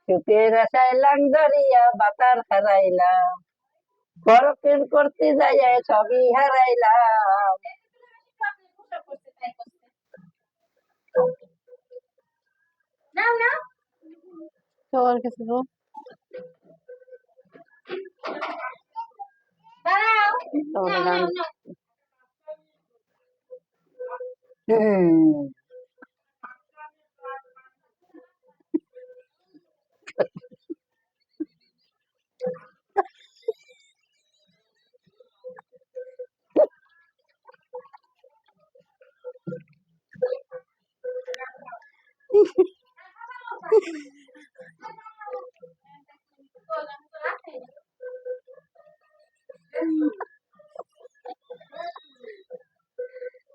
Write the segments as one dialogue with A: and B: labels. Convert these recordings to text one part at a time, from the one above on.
A: সুখের আশায় লাং ধরিয়া বাতার হারাইলাম, পরকের করতে যাইয়া সবই হারাইলাম।
B: সবার কাছে তো গান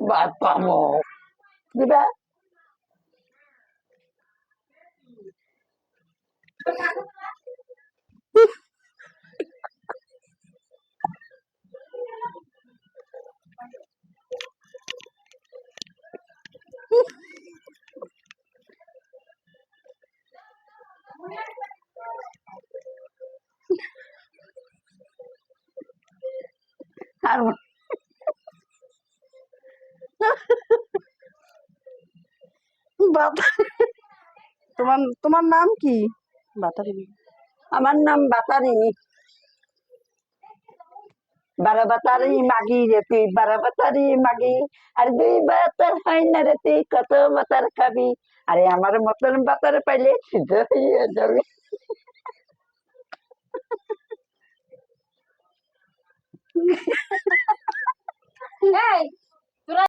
A: ভাত পাবো দিবা? আর
B: তোমার তোমার নাম কি? বাতারি।
A: আমার নাম বাতারিনী। বারাবাতারি মাগি রে তুই, বারাবাতারি মাগি, আর দুই বাতার হয় না রে তুই, কত বাতার খাবি। আরে আমার মতন বাতার পাইলে সিদ্ধ হয়ে যাবে।